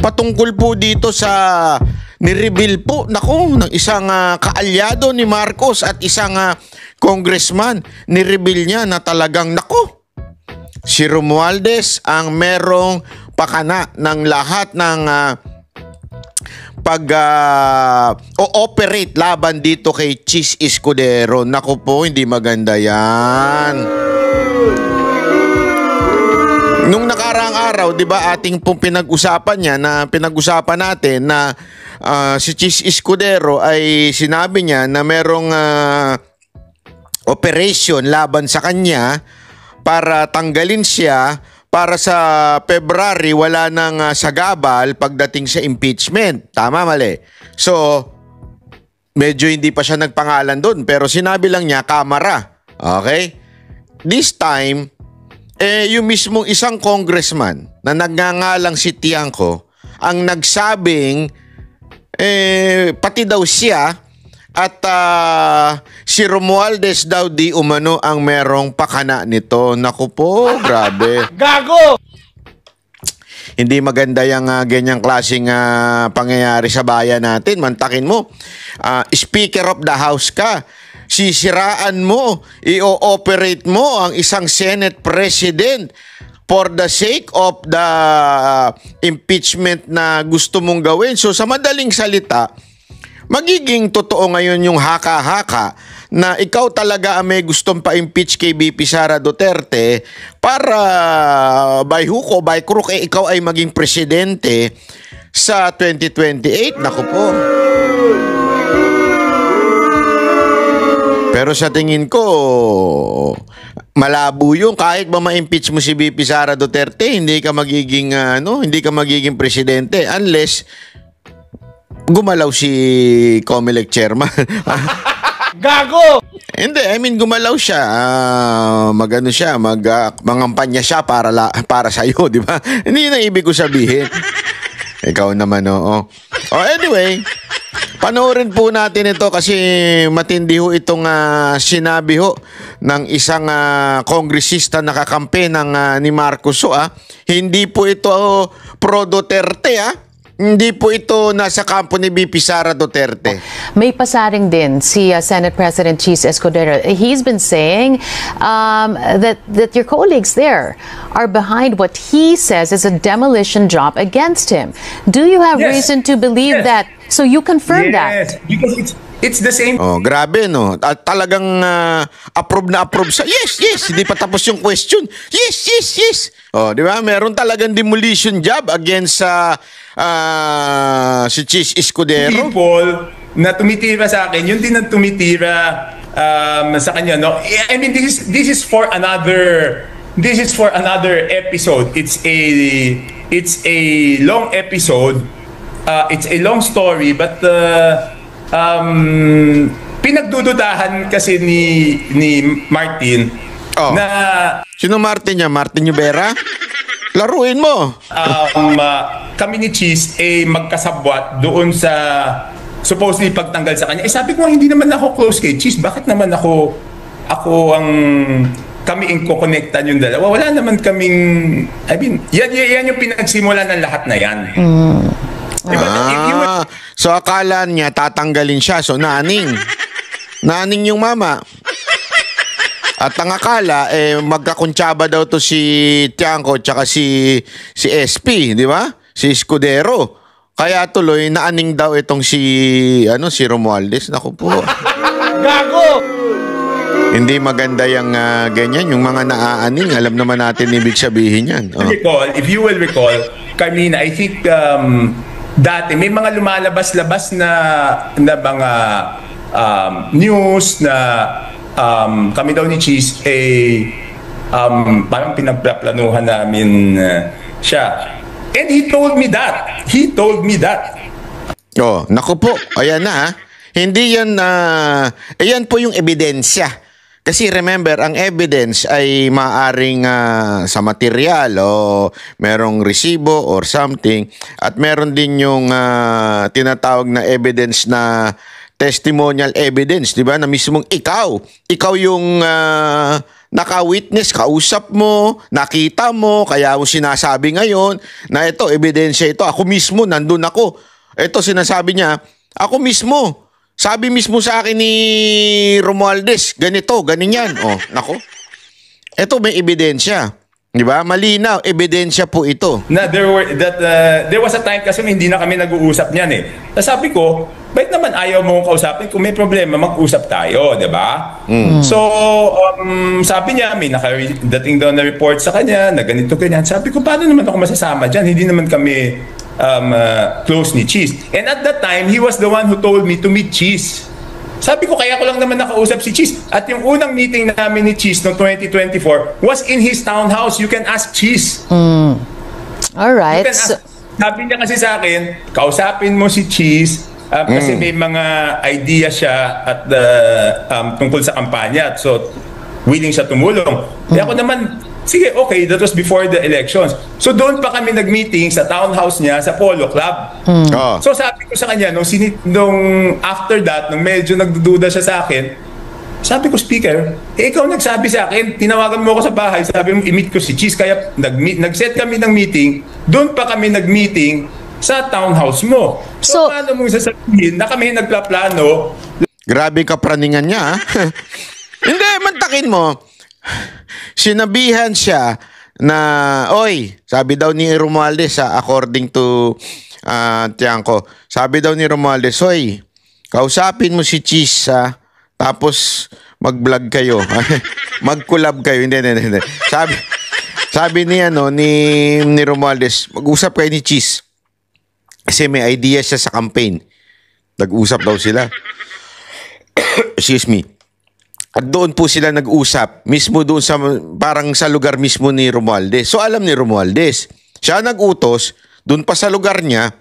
patungkol po dito sa nireveal po, naku, ng isang kaalyado ni Marcos at isang congressman. Nireveal niya na talagang, naku, si Romualdez ang merong pakana ng lahat ng pag-ooperate laban dito kay Chis Escudero. Naku po, hindi maganda yan. Nung nakaraang araw, di ba, ating pong pinag-usapan niya na pinag-usapan natin na si Chis Escudero ay sinabi niya na merong operation laban sa kanya para tanggalin siya para sa February wala nang sagabal pagdating sa impeachment. Tama, mali? So, medyo hindi pa siya nagpangalan doon pero sinabi lang niya Kamara. Okay? This time, yung mismong isang congressman na nagngangalang si Tiangco ang nagsabing pati daw siya at si Romualdez daw di umano ang merong pakana nito. Naku po, grabe. Gago! Hindi maganda yung ganyang klaseng pangyayari sa bayan natin. Mantakin mo, Speaker of the House ka. Sisiraan mo, i-ooperate mo ang isang Senate President for the sake of the impeachment na gusto mong gawin. So sa madaling salita, magiging totoo ngayon yung haka-haka na ikaw talaga ang may gustong pa-impeach kay BP Sara Duterte para by hook o by crook ikaw ay maging presidente sa 2028. Naku po. Pero sa tingin ko, malabo yung kahit ba ma-impeach mo si BP Sara Duterte, hindi ka magiging presidente unless gumalaw si Comelec chairman. Gago! Hindi, I mean gumalaw siya. Mangampanya siya para sa iyo, di ba? Hindi na ibig ko sabihin. Ikaw naman, oo. Anyway, panoorin po natin ito kasi matindi ho itong sinabi ho ng isang kongresista na kakampi ni Marcos. Hindi po ito pro Duterte. Hindi po ito nasa kampo ni BP Sara Duterte. May pasaring din si Senate President Chis Escudero. He's been saying that your colleagues there are behind what he says is a demolition job against him. Do you have reason to believe that? So you confirm that? Yes, because it's the same. Oh, grabe no. At talagang approve sa yes. Hindi pa tapos yung question. Yes. Oh, di ba? Meron talagang demolition job against si Chis Escudero. People na tumitira sa akin, yun din ang tumitira sa kanya, no? I mean, this is for another episode. It's a long episode. It's a long story, but pinagdududahan kasi ni Martin na sino Martin niya? Martin Yubera? Laruin mo. Kami ni Chis magkasabwat doon sa supposedly pagtanggal sa kanya. Sabi ko, hindi naman ako close kay Chis. Bakit naman ako ang kami inko-connectan yung dalawa? Wala naman kaming, I mean, yan yung pinagsimulan ng lahat na yan. Diba? So akala niya tatanggalin siya. So naning yung mama. At ang akala, magkakuntsaba daw to si Tiangco tsaka si SP, di ba? Si Escudero. Kaya tuloy, naaning daw itong si Romualdez. Naku po. Gago! Hindi maganda yung ganyan. Yung mga naaaning, alam naman natin ibig sabihin yan. If you will recall, Carmina, I think dati may mga lumalabas-labas na mga news na kami daw ni Chis parang pinagplaplanuhan namin siya. And he told me that. Oh, naku po. Ayan na. Hindi yan ayan po yung ebidensya. Kasi remember, ang evidence ay maaring sa material o merong resibo or something. At meron din yung tinatawag na evidence na testimonial evidence, di ba? Na mismong ikaw yung naka-witness, kausap mo, nakita mo, kaya mo sinasabi ngayon na ito, ebidensya ito, ako mismo, nandun ako. Ito sinasabi niya, ako mismo. Sabi mismo sa akin ni Romualdez, ganito, ganyan. Oh, nako. Ito may ebidensya. Di ba? Malinaw, ebidensya po ito. Na there was a time kasi hindi na kami nag-uusap niyan eh. Sabi ko, bakit naman ayaw mo kausapin? Kung may problema, mag-usap tayo, di ba? So, sabi niya, may nakadating daw na report sa kanya, na ganito, ganyan. Sabi ko, paano naman ako masasama dyan? Hindi naman kami close ni Cheese. And at that time, he was the one who told me to meet Cheese. Sabi ko, kaya ko lang naman nakausap si Cheese. At yung unang meeting namin ni Cheese noong 2024 was in his townhouse. You can ask Cheese. All right. Sabi niya kasi sa akin, kausapin mo si Cheese kasi may mga idea siya at tungkol sa kampanya. So, willing siya tumulong. Kaya ako naman, sige, okay, that was before the elections. So doon pa kami nag-meeting sa townhouse niya sa Polo Club. So sabi ko sa kanya, nung after that, nung medyo nagdududa siya sa akin, sabi ko, Speaker, ikaw nagsabi sa akin, tinawagan mo ako sa bahay, sabi mo, i-meet ko si Cheese, kaya nag-set kami ng meeting, doon pa kami nag-meeting sa townhouse mo. So paano mong sasabihin na kami nagplaplano? Grabe kapraningan niya, ha? Hindi, mantakin mo. Sinabihan siya na, oy, sabi daw ni Romualdez, according to Tiangco, sabi daw ni Romualdez, oy, kausapin mo si Cheese, tapos mag-vlog kayo. Mag-collab kayo. Hindi. Sabi ni Romualdez, mag-usap kayo ni Cheese. Kasi may idea siya sa campaign. Nag-usap daw sila. Excuse me. At doon po sila nag-usap, mismo doon sa, parang sa lugar mismo ni Romualdez. So alam ni Romualdez, siya nag-utos, doon pa sa lugar niya,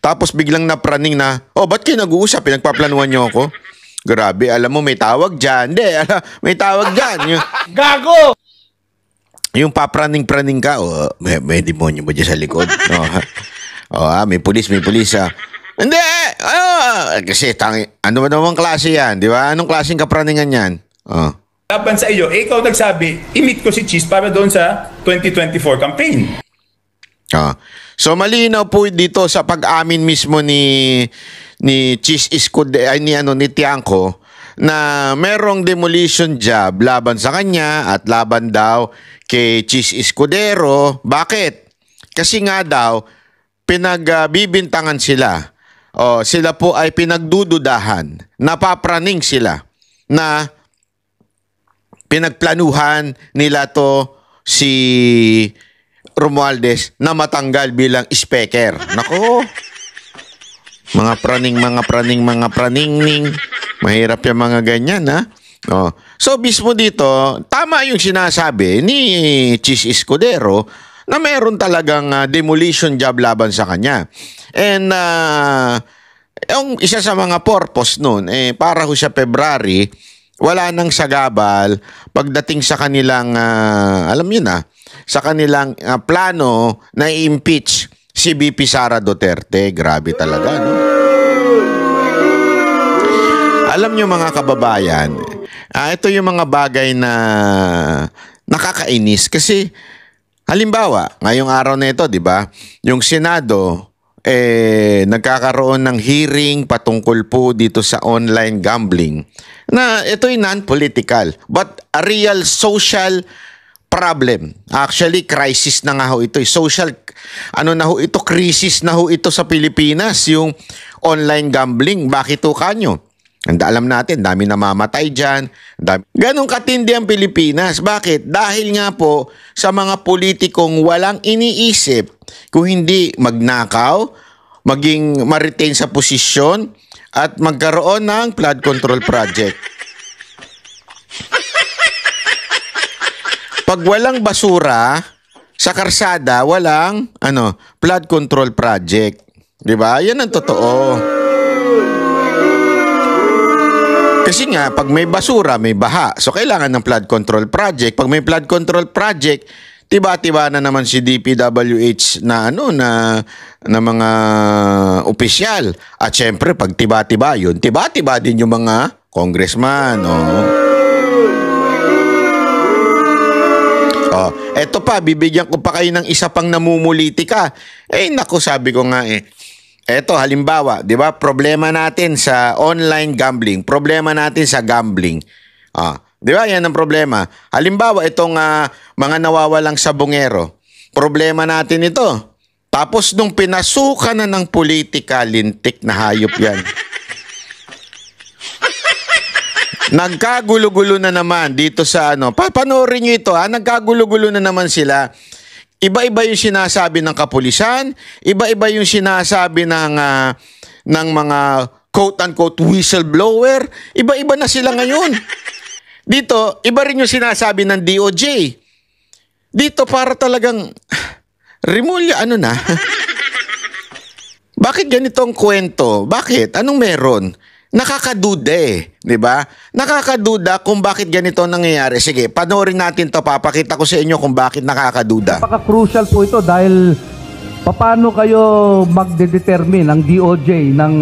tapos biglang napraning na, oh, ba't kayo nag-uusap? Pinagpaplanuhan niyo ako? Grabe, alam mo, may tawag dyan. Hindi, may tawag dyan. Gago! Yung papraning-praning ka, oh, may demonyo mo dyan sa likod. May pulis. Hindi, kasi ano ba namang klase yan, di ba? Anong klaseng kapraningan yan? Laban sa iyo, ikaw nagsabi, i-meet ko si Cheese para doon sa 2024 campaign. So malinaw po dito sa pag-amin mismo ni Cheese Escudero, ni Tiangco, na merong demolition job laban sa kanya at laban daw kay Cheese Escudero. Bakit? Kasi nga daw, pinagbibintangan sila. Sila po ay pinagdududahan, napapraning sila na pinagplanuhan nila to si Romualdez na matanggal bilang speaker. Nako, mga praning. Mahirap yung mga ganyan, ha? So, mismo dito, tama yung sinasabi ni Cheese Escudero na meron talagang demolition job laban sa kanya. And yung isa sa mga purpose nun, para ho sa February, wala nang sagabal pagdating sa kanilang, alam yun sa kanilang plano na i-impeach si VP Sara Duterte. Grabe talaga, no? Alam nyo mga kababayan, ito yung mga bagay na nakakainis kasi halimbawa, ngayong araw na ito, di ba? Yung Senado, nagkakaroon ng hearing patungkol po dito sa online gambling na ito'y non-political but a real social problem. Actually, crisis na nga ho ito. Social, crisis na ho ito sa Pilipinas, yung online gambling. Bakit ho kanyo? Alam natin, dami namamatay dyan. Ganong katindi ang Pilipinas. Bakit? Dahil nga po sa mga politikong walang iniisip kung hindi magnakaw, maging ma-retain sa posisyon, at magkaroon ng flood control project. Pag walang basura sa karsada, walang flood control project. 'Di ba? Yan ang totoo. Kasi nga, pag may basura, may baha. So, kailangan ng flood control project. Pag may flood control project, tiba-tiba na naman si DPWH na mga opisyal. At syempre, pag tiba-tiba yun, tiba-tiba din yung mga congressman. Oh, eto pa, bibigyan ko pa kayo ng isa pang namumulitika. Naku, sabi ko nga eto, halimbawa, di ba, problema natin sa online gambling, problema natin sa gambling. Di ba, yan ang problema. Halimbawa, itong mga nawawalang sabongero, problema natin ito. Tapos nung pinasukan na ng politika, lintik na hayop yan. Nagkagulo-gulo na naman dito sa panoorin nyo ito nagkagulo-gulo na naman sila. Iba-iba yung sinasabi ng kapulisan, iba-iba yung sinasabi ng mga quote-unquote whistleblower, iba-iba na sila ngayon. Dito, iba rin yung sinasabi ng DOJ. Dito para talagang Rimulya, na? Bakit ganitong kwento? Bakit? Anong meron? Nakakaduda di ba? Nakakaduda kung bakit ganito nangyayari. Sige, panoorin natin to, papakita ko sa inyo kung bakit nakakaduda. Napaka-crucial po ito dahil paano kayo magde-determine ang DOJ ng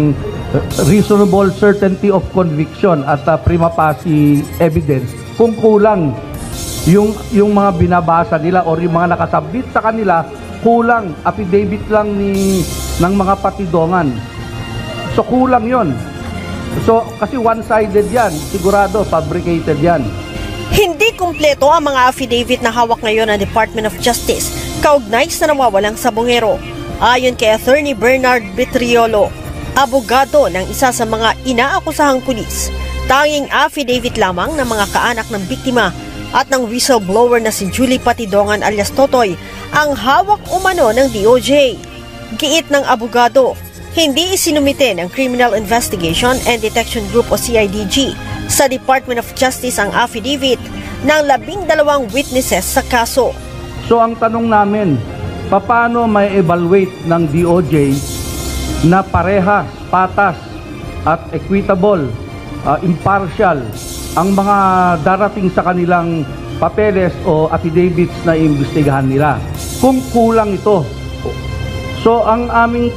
reasonable certainty of conviction at prima facie evidence kung kulang yung mga binabasa nila or yung mga nakasubmit sa kanila, kulang affidavit lang ng mga patidongan. So kulang yon. So kasi one-sided yan, sigurado fabricated yan. Hindi kumpleto ang mga affidavit na hawak ngayon ng Department of Justice kaugnay sa nawawalang sabongero. Ayon kay Attorney Bernard Vitriolo, abogado ng isa sa mga inaakusahang pulis, tanging affidavit lamang ng mga kaanak ng biktima at ng whistleblower na si Julie Patidongan alias Totoy ang hawak umano ng DOJ. Giit ng abogado, hindi isinumite ng Criminal Investigation and Detection Group o CIDG sa Department of Justice ang affidavit ng 12 witnesses sa kaso. So ang tanong namin, paano may evaluate ng DOJ na parehas, patas at equitable, impartial ang mga darating sa kanilang papeles o affidavits na iimbestigahan nila kung kulang ito? So ang aming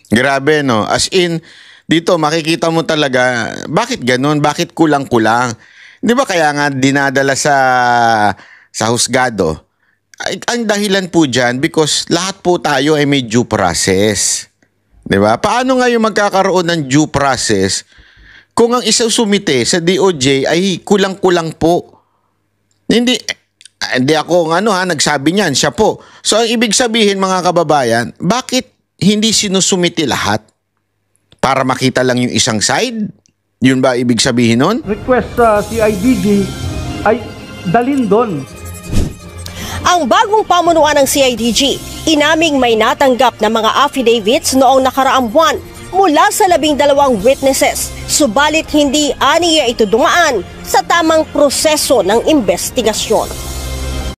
grabe as in dito makikita mo talaga bakit ganun, bakit kulang-kulang. Di ba kaya nga dinadala sa husgado? Ang dahilan po dyan because lahat po tayo ay may due process. Di ba? Paano nga yung magkakaroon ng due process kung ang isang sumite sa DOJ ay kulang-kulang po? Hindi ako nagsabi niyan, siya po. So ang ibig sabihin mga kababayan, bakit hindi sinusumite lahat? Para makita lang yung isang side? Yun ba ibig sabihin nun? Request sa CIDG ay dalin doon. Ang bagong pamunuan ng CIDG, inaming may natanggap na mga affidavits noong nakaraang buwan mula sa 12 witnesses, subalit hindi aniya ito dumaan sa tamang proseso ng investigasyon.